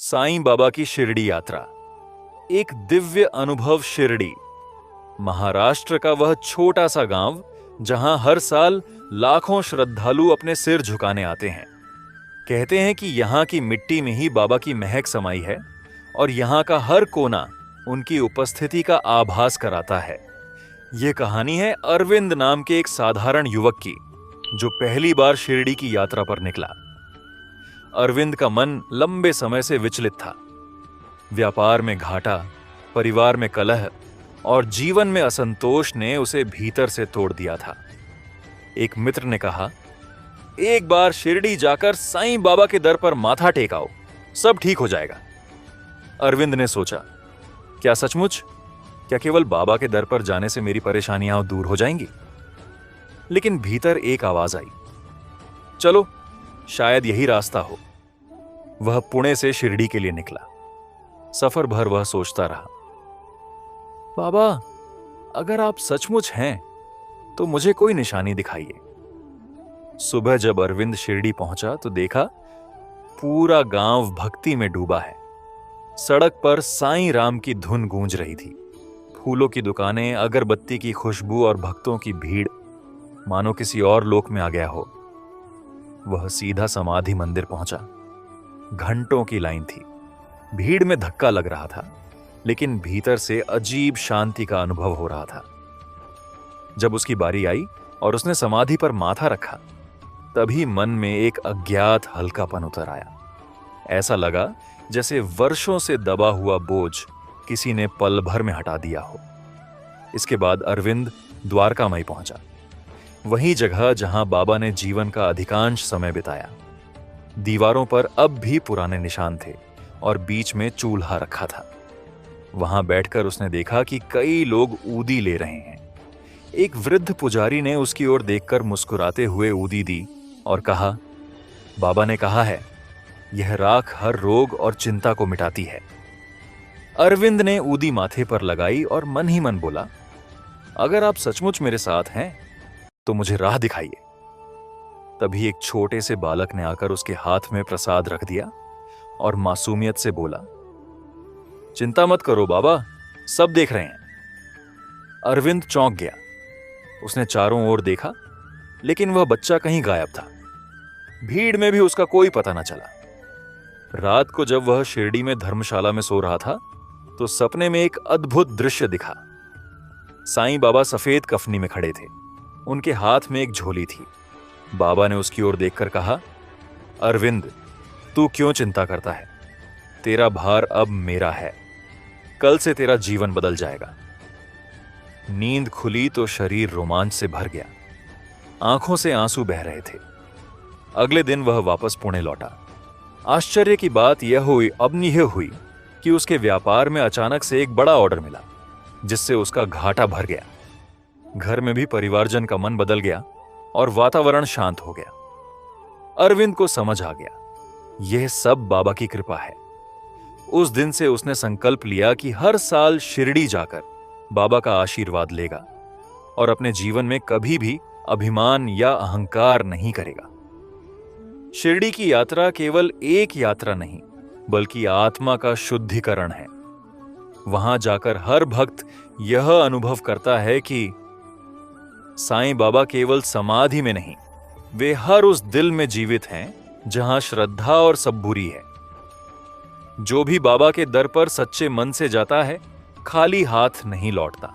साईं बाबा की शिरडी यात्रा। एक दिव्य अनुभव। शिरडी महाराष्ट्र का वह छोटा सा गांव जहां हर साल लाखों श्रद्धालु अपने सिर झुकाने आते हैं। कहते हैं कि यहां की मिट्टी में ही बाबा की महक समाई है और यहां का हर कोना उनकी उपस्थिति का आभास कराता है। यह कहानी है अरविंद नाम के एक साधारण युवक की, जो पहली बार शिरडी की यात्रा पर निकला। अरविंद का मन लंबे समय से विचलित था। व्यापार में घाटा, परिवार में कलह और जीवन में असंतोष ने उसे भीतर से तोड़ दिया था। एक मित्र ने कहा, एक बार शिरडी जाकर साईं बाबा के दर पर माथा टेकाओ, सब ठीक हो जाएगा। अरविंद ने सोचा, क्या सचमुच? क्या केवल बाबा के दर पर जाने से मेरी परेशानियां दूर हो जाएंगी? लेकिन भीतर एक आवाज आई, चलो शायद यही रास्ता हो। वह पुणे से शिरडी के लिए निकला। सफर भर वह सोचता रहा, बाबा, अगर आप सचमुच हैं तो मुझे कोई निशानी दिखाइए। सुबह जब अरविंद शिरडी पहुंचा तो देखा पूरा गांव भक्ति में डूबा है। सड़क पर साईं राम की धुन गूंज रही थी। फूलों की दुकानें, अगरबत्ती की खुशबू और भक्तों की भीड़ मानो किसी और लोक में आ गया हो। वह सीधा समाधि मंदिर पहुंचा। घंटों की लाइन थी। भीड़ में धक्का लग रहा था, लेकिन भीतर से अजीब शांति का अनुभव हो रहा था। जब उसकी बारी आई और उसने समाधि पर माथा रखा, तभी मन में एक अज्ञात हल्कापन उतर आया। ऐसा लगा जैसे वर्षों से दबा हुआ बोझ किसी ने पल भर में हटा दिया हो। इसके बाद अरविंद द्वारकामाई पहुंचा, वही जगह जहां बाबा ने जीवन का अधिकांश समय बिताया। दीवारों पर अब भी पुराने निशान थे और बीच में चूल्हा रखा था। वहां बैठकर उसने देखा कि कई लोग ऊदी ले रहे हैं। एक वृद्ध पुजारी ने उसकी ओर देखकर मुस्कुराते हुए ऊदी दी और कहा, बाबा ने कहा है, यह राख हर रोग और चिंता को मिटाती है। अरविंद ने ऊदी माथे पर लगाई और मन ही मन बोला, अगर आप सचमुच मेरे साथ हैं तो मुझे राह दिखाइए। तभी एक छोटे से बालक ने आकर उसके हाथ में प्रसाद रख दिया और मासूमियत से बोला, चिंता मत करो बाबा, सब देख रहे हैं। अरविंद चौंक गया। उसने चारों ओर देखा, लेकिन वह बच्चा कहीं गायब था। भीड़ में भी उसका कोई पता न चला। रात को जब वह शिरडी में धर्मशाला में सो रहा था तो सपने में एक अद्भुत दृश्य दिखा। साईं बाबा सफेद कफनी में खड़े थे। उनके हाथ में एक झोली थी। बाबा ने उसकी ओर देखकर कहा, अरविंद, तू क्यों चिंता करता है? तेरा भार अब मेरा है। कल से तेरा जीवन बदल जाएगा। नींद खुली तो शरीर रोमांच से भर गया। आंखों से आंसू बह रहे थे। अगले दिन वह वापस पुणे लौटा। आश्चर्य की बात यह हुई कि उसके व्यापार में अचानक से एक बड़ा ऑर्डर मिला, जिससे उसका घाटा भर गया। घर में भी परिवारजन का मन बदल गया और वातावरण शांत हो गया। अरविंद को समझ आ गया, यह सब बाबा की कृपा है। उस दिन से उसने संकल्प लिया कि हर साल शिरडी जाकर बाबा का आशीर्वाद लेगा और अपने जीवन में कभी भी अभिमान या अहंकार नहीं करेगा। शिरडी की यात्रा केवल एक यात्रा नहीं, बल्कि आत्मा का शुद्धिकरण है। वहां जाकर हर भक्त यह अनुभव करता है कि साईं बाबा केवल समाधि में नहीं, वे हर उस दिल में जीवित हैं जहां श्रद्धा और सब्बुरी है। जो भी बाबा के दर पर सच्चे मन से जाता है, खाली हाथ नहीं लौटता।